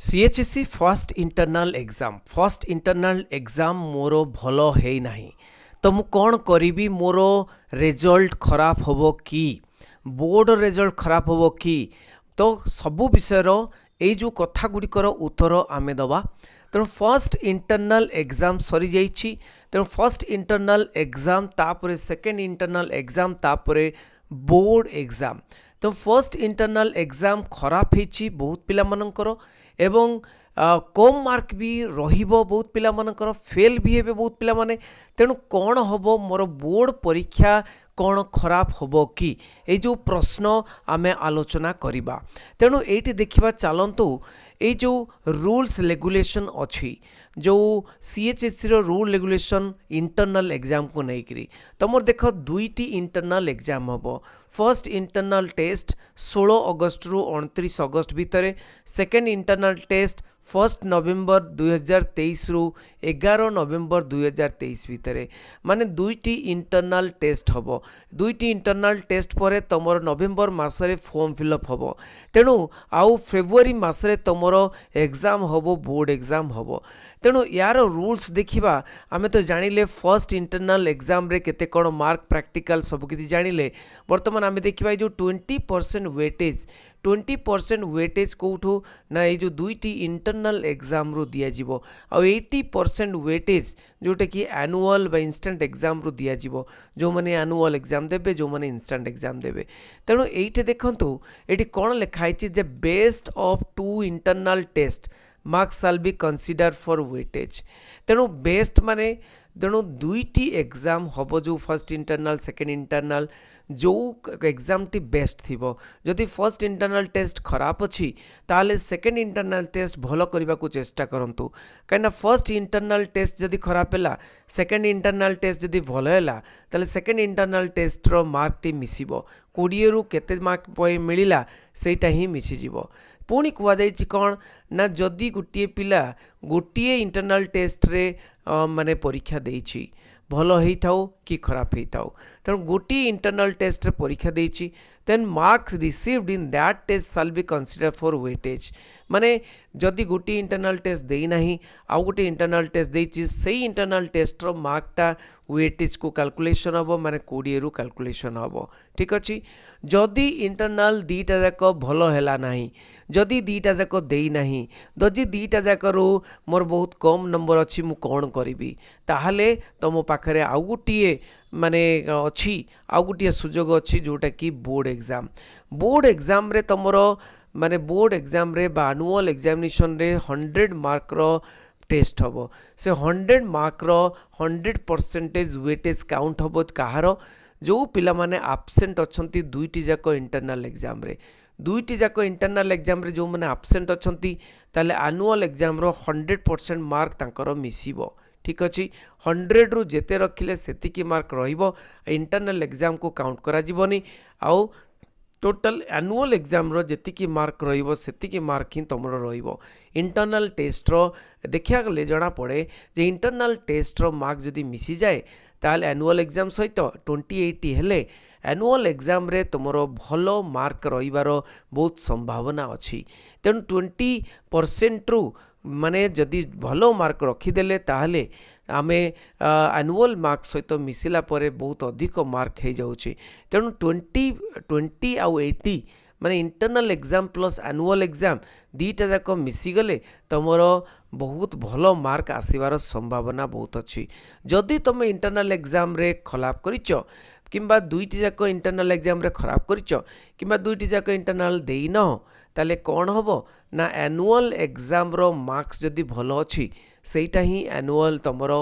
सीएचएससी first internal exam मोर भल है नहीं तो मु कौन करी मोर रिजल्ट खराब होबो कि बोर्ड रिजल्ट खराब होबो कि तो सबु विषय ये जो कथा गुड़िकर उत्तर आमे दबा। तेणु फर्स्ट इंटरनल एग्जाम सरी जाइछि। तेणु फर्स्ट इंटरनल एग्जाम तापरे सेकेंड इंटरनल एग्जाम तापरे बोर्ड एग्जाम। तो फर्स्ट इंटरनल एग्जाम खराब होइछि बहुत पिला मनकर एवं कम मार्क भी रहिबो बहुत पिला मनकर फेल भी हेबे बहुत पिला माने। तेणु कौन हबो मोर बोर्ड परीक्षा कौन खराब होबो कि ए जो प्रश्न आमे आलोचना करिबा। तेणु एठी देखिबा चलंतु ए जो रूल्स रेगुलेशन अछि जो सीएचएससी रो रूल रेगुलेशन इंटरनल एग्जाम को नहीं करी तुमर देख दुईटी इंटरनल एग्जाम हम। फर्स्ट इंटरनल टेस्ट 16 अगस्त रु 29 अगस्त भितर, सेकेंड इंटरनल टेस्ट 1 नवेम्बर 2023 रु 11 नवेम्बर 2023 भितर। माने दुईटी इंटरनल टेस्ट हम। दुईटी इंटरनल टेस्ट पर तुमर नवेम्बर मासरे फॉर्म फिलअप हम। तेणु आउ फेब्रुआरी मासरे तुमर एग्जाम हम, बोर्ड एग्जाम हम। तेणु यार रूल्स देखिबा आमे तो जानिले फर्स्ट इंटरनल एग्जाम रे केते कोन मार्क प्रैक्टिकल सब किछि जानिले। वर्तमान आमे देखिबा जो 20% वेटेज कोठू ना ये जो दुईटी इंटरनल एग्जाम रो दिया जिवो आ 80% वेटेज जोटा कि एनुअल बा इंस्टेंट एग्जाम रो दिया जिवो जो माने एनुअल एग्जाम देबे जो माने इंस्टेंट एग्जाम देबे। तेणु एइठे देखंतु एठी कोन लिखाइ छि जे best of 2 internal test marks shall be consider for weightage. तेणु बेस्ट माने तेणु दुईटी एग्जाम हम जो फर्स्ट इंटरनल सेकेंड इंटरनल जो एग्जाम टी बेस्ट थिबो। जदि फर्स्ट इंटरनल टेस्ट खराब अछि ताले सेकेंड इंटरनल टेस्ट भलो करबा को चेष्टा करंतु। काइना फर्स्ट इंटरनल टेस्ट जदि खराब हैला सेकेंड इंटरनल टेस्ट जदि भलो हैला ताले सेकेंड इंटरनल टेस्ट रो मार्क टी मिसिबो। 20 रु केते मार्क मिलिला सेटा ही मिसि जिवो। पुणी कुआ जाइछि कौन ना जदि गोटे पिला गोटे इंटरनल टेस्ट रे माने परीक्षा देइछि भलो हेई थाउ कि खराब हेई थाउ तेणु गोटे इंटरनल टेस्ट रे परीक्षा देइछि then marks received in that test shall be consider for weightage. माने जदि गोटे इंटरनल टेस्ट देई नाही आउ गोटे इंटरनल टेस्ट देइछि सेही इंटरनल टेस्ट रो मार्कटा वेटेज को कैलकुलेशन हबो माने 20 रु कैलकुलेशन हबो। ठीक अछि। जदि इंटरनल दीटा जाक भलो हैला नाही जदि दीटा जाक देई नाही जदि दीटा जाक रो मोर बहुत कम नंबर अछि मु कोन करिवि ताहाले तमो पाखरे आउ गोटिए माने अछि आउ गोटिए सुजोग अछि जोटा कि बोर्ड एग्जाम रे तमरो माने बोर्ड एग्जाम रे बा एनुअल एग्जामिनेशन रे 100 मार्क रो टेस्ट हबो। से 100 मार्क रो 100% वेटेज काउंट हबो कहारो जो पिला माने एब्सेंट अछंती दुईटी जाक इंटरनल एग्जाम रे। दुईटी जाक इंटरनल एग्जाम रे जो माने एब्सेंट अछंती ताले एनुअल एग्जाम रो 100% मार्क तांकर मिसिबो। ठीक अछि। 100 रु जेते रखिले सेतिकी मार्क रहिबो। इंटरनल एग्जाम को काउंट करा जिवोनी आउ टोटल एनुअल एग्जाम रो जेतिकी मार्क रहिबो सेतिकी मार्क ही तमरो रहिबो। इंटरनल टेस्ट रो देखिया गले जणा पड़े जे इंटरनल टेस्ट रो मार्क जदि मिसी जाए ताल एनुअल एग्जाम सहित 2080 हेले एनुअल एग्जाम रे तुमरो भलो मार्क रहिबार बहुत संभावना अछि। तेणु 20% रु माने जदि भलो मार्क रखिदेले ताहले आमे एनुअल मार्क सहित मिसिला परे बहुत अधिक मार्क हे जाउछि। तेणु 20 आउ 80 माने internal exam plus annual exam दीटा जाक मिसिगले तुमरो बहुत भलो मार्क आसीबार संभावना बहुत अच्छी। जदि तुम इंटरनल एग्जाम रे खराब करिच किंबा दुईटी जाक इंटरनल एग्जाम रे खराब करिच किंबा दुईटी जाक इंटरनल देई न ताले कौन हबो ना एनुअल एग्जाम रो मार्क्स जदि भलो अच्छी सेटा ही एनुअल तुमरो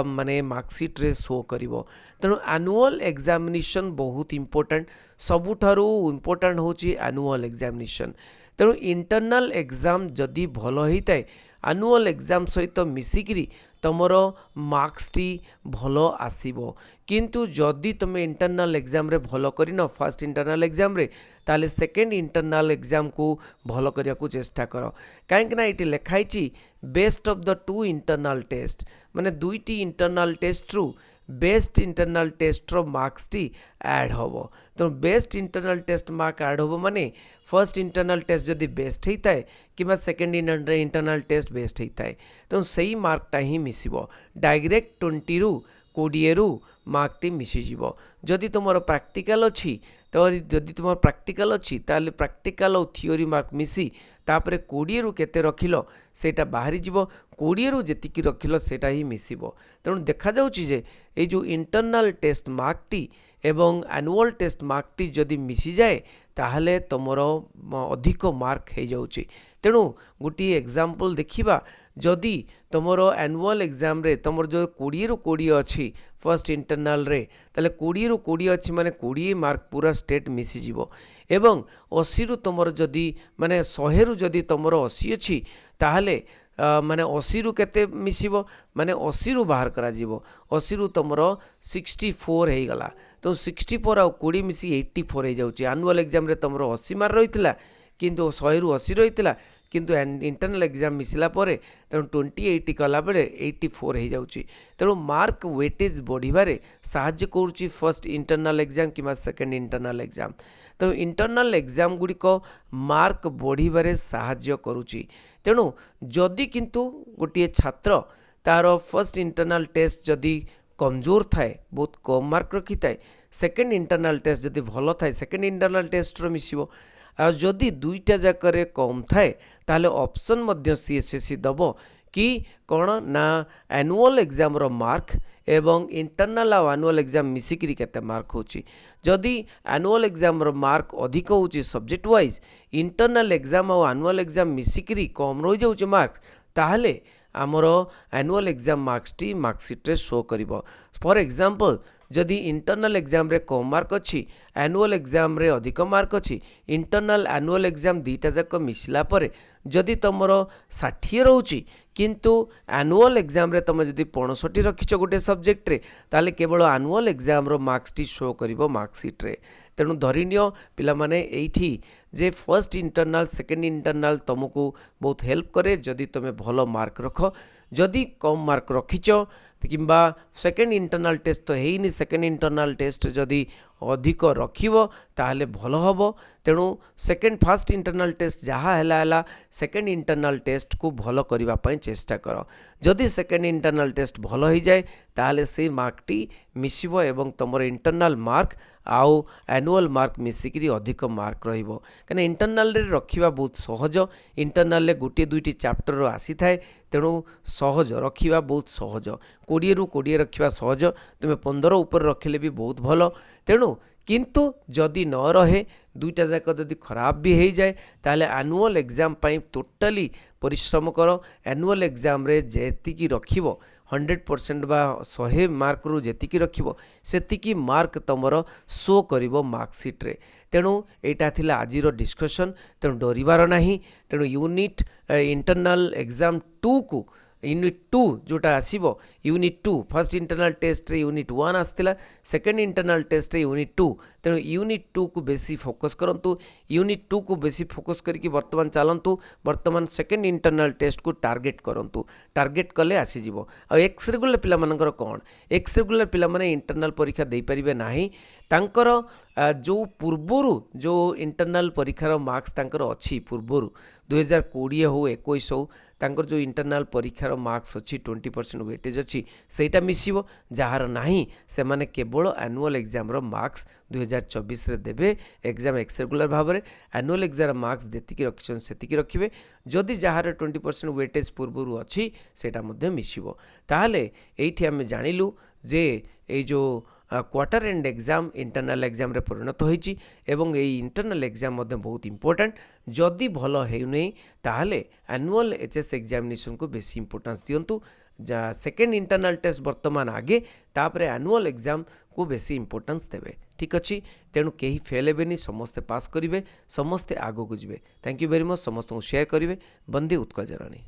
माने मार्कशीट रे शो करिवो। तेणु एनुअल एग्जामिनेशन बहुत इंपोर्टेंट सबुठारु इंपोर्टेंट होची एनुअल एग्जामिनेशन। तेणु इंटरनल एग्जाम जदि भलो हेइताय एनुअल एग्जाम सहित मिसिकिरी तुमरो मार्क्स टी भलो आसीबो। किंतु जदि तुमे इंटरनल एग्जाम रे भलो करिनो फर्स्ट इंटरनल एग्जाम रे ताले सेकेंड इंटरनल एग्जाम को भलो करिया को चेष्टा करो। काहेकि ना इटी लेखाइची best of the 2 internal test माने दुईटी इंटरनल टेस्ट रु बेस्ट इंटरनल टेस्ट रो मार्क्स टी ऐड होबो। तो best internal test mark add होबो माने फर्स्ट इंटरनल टेस्ट जदि बेस्ट होता है कि सेकेंड इंटरनल टेस्ट बेस्ट होता है तो सही मार्कटा ही मिसिबो। डायरेक्ट 20 रु 20 रु मार्कटी मिसीज। जदि तुम प्रैक्टिकल अच्छी तो जदि तुम प्रैक्टिकल अच्छी ताले प्रैक्टिकल और थियोरी मार्क मिसी तापर 20 रु केते रखिलो सेटा बाहरी जीवो। 20 रु जेतिकी रखिलो सेटा ही मिसिबो। तेणु देखा जाउची जे ए जो इंटरनल टेस्ट मार्कटी एवं एनुअल टेस्ट मार्कटी जदि मिसी जाए ताहले तुमर अधिक मार्क हो जाउची। तेणु गोटे एग्जांपल देखिबा जदि तुमर एनुअल एग्जाम रे तुमर जो 20 रु 20 अच्छी फर्स्ट इंटरनल रे ताले 20 रु 20 अच्छी माने 20 मार्क पूरा स्टेट मिसी जीवो। एवं 80 रु तुमर जदि माने 100 रु जदि तुमर 80 अच्छी ताहले माने 80 रु केते मिसिबो माने 80 रु बाहर करा जीवो। 80 रु तुमर 64 हे गला तो 64 आ 20 मिसी 84 हे जाउची। एनुअल एग्जाम रे तुमर 80 मार्क रहितला किंतु 100 रु 80 रहितला किंतु इंटरनल एग्जाम मिसला परे तेणु 28 कला बेले 84 हो जाउची। तेणु मार्क वेटेज बढ़िबारे साहाय्य करुची फर्स्ट इंटरनल एग्जाम कि सेकेंड इंटरनल एग्जाम। तो इंटरनल एग्जाम गुड़िक मार्क बढ़िबारे साहाय्य करुची। तेणु जदि किंतु गोटे छात्र तार फर्स्ट इंटरनल टेस्ट जदि कमजोर थाए बहुत कम मार्क रखी थाए सेकेंड इंटरनल टेस्ट जदि भल थाए सेकेंड इंटरनल टेस्ट रो मिसिबो। आ जदि दुईटा जाकरे कम थाए ताहले ऑप्शन मध्य सीएसएससी दबो कि कौन ना एनुअल एग्जाम रो मार्क एवं इंटरनल आ एनुअल एग्जाम मिसिकी केते मार्क होची। जदि एनुअल एग्जाम रो मार्क अधिक होची सब्जेक्ट वाइज इंटरनल एग्जाम आ एनुअल एग्जाम मिसिकी कम रही जाउची मार्क्स ताहले आमर annual exam marks T marksheet रे शो करिवो। फॉर एग्जांपल जदि इंटरनल एग्जाम रे कम मार्क अच्छी एनुअल एग्जाम रे अधिक मार्क अच्छी इंटरनल एनुअल एग्जाम दुईटा जाक मिसला परे जदि तुमर 60 रोची किंतु एनुअल एग्जाम रे तुम जदि 65 रखिछ गोटे सब्जेक्ट रे ताले केवल एनुअल एग्जाम रो मार्क्स टी शो करिवो मार्कशीट रे। तेणु धरिनियो पिला माने एठी जे फर्स्ट इंटरनल सेकेंड इंटरनल तुमको बहुत हेल्प करे जदि तुम भल मार्क रख। जदि कम मार्क रखिछ किंबा सेकेंड इंटरनल टेस्ट तो हेनी सेकेंड इंटरनल टेस्ट जदि अधिक रखिबो ताहले भल हबो। तेणु सेकेंड फर्स्ट इंटरनल टेस्ट जहाँ है सेकेंड इंटरनल टेस्ट को भल करबा पई चेष्टा कर। जदि सेकेंड इंटरनल टेस्ट भल हो जाए ताहले से मार्कटी मिसिबो एवं तुमर इंटरनल मार्क आउ एनुअल मार्क मिसिकी अधिक मार्क रहिबो। कने इंटरनल रे रखिबा बहुत सहज। इंटरनल रे गोटे दुईटी चैप्टर रो आसी थाए तेणु सहज रखिबा बहुत सहज। 20 रु 20 रखिबा सहज तुम 15 ऊपर रखिले भी बहुत भल। तेणु किंतु जदि न रहे दुईटा जाक जदि खराब भी हो जाए ताहले एनुअल एग्जाम पाई टोटाली परिश्रम कर। एनुअल एग्जाम रे जेतिकी रखिबो 100% बा 100 मार्क रु जेतिकी रखिबो सेतिकी मार्क तुमर शो करिवो मार्कशीट रे। तेणु एटा थिला आजिरो डिस्कशन। तेणु डरिबार नाही। तेणु यूनिट इंटरनल एग्जाम 2 को यूनिट 2 जोटा आसीबो यूनिट 2 फर्स्ट इंटरनल टेस्ट रे यूनिट 1 आस्तिला सेकेंड इंटरनल टेस्ट रे यूनिट 2। तेणु यूनिट 2 को बेसी फोकस करंतु। यूनिट 2 को बेसी फोकस करके वर्तमान चलंतु। वर्तमान सेकेंड इंटरनल टेस्ट को टार्गेट करंतु। टार्गेट कले आसी जिवो। आ एक्स रेगुलर पिला मानकर कोन एक्स रेगुलर पिला माने इंटरनल परीक्षा देई परिबे नाही। तांकर जो पूर्वरु जो इंटरनल परीक्षार मार्क्स तांकर अछि पूर्वरु 2020 हो 21 हो तांकर जो इंटरनल परीक्षार मार्क्स अच्छी 20% वेटेज अच्छी सेटा मिसिबो। जार नाही से माने केवल एनुअल एग्जाम रो मार्क्स 2024 रे देबे एग्जाम एक्स रेगुलर भाव में एनुअल एग्जाम मार्क्स देतिकी रखिछन सेतिकी रखिबे। जदि जार 20% वेटेज पूर्वरु अच्छी सेटा मध्ये मिसिबो। ताहले एठी हम जानिलु जे ए जो quarter and exam internal exam रे परिणत होईची एवं ए इंटरनल एग्जाम मध्ये बहुत इंपोर्टेंट। जदि भल हेउनै ताहले एनुअल एचएस एग्जामिनेशन को बेसी इंपोर्टेंस दियंतु। सेकेंड इंटरनल टेस्ट वर्तमान आगे तापरे एनुअल एग्जाम को बेसी इंपोर्टेंस देबे। ठीक अच्छी। तेणु कहीं फेल हेबेनी समस्ते पास करेंगे समस्ते आगो को जी। Thank you very much. समस्त शेयर करेंगे। बंदे उत्कल जरानी।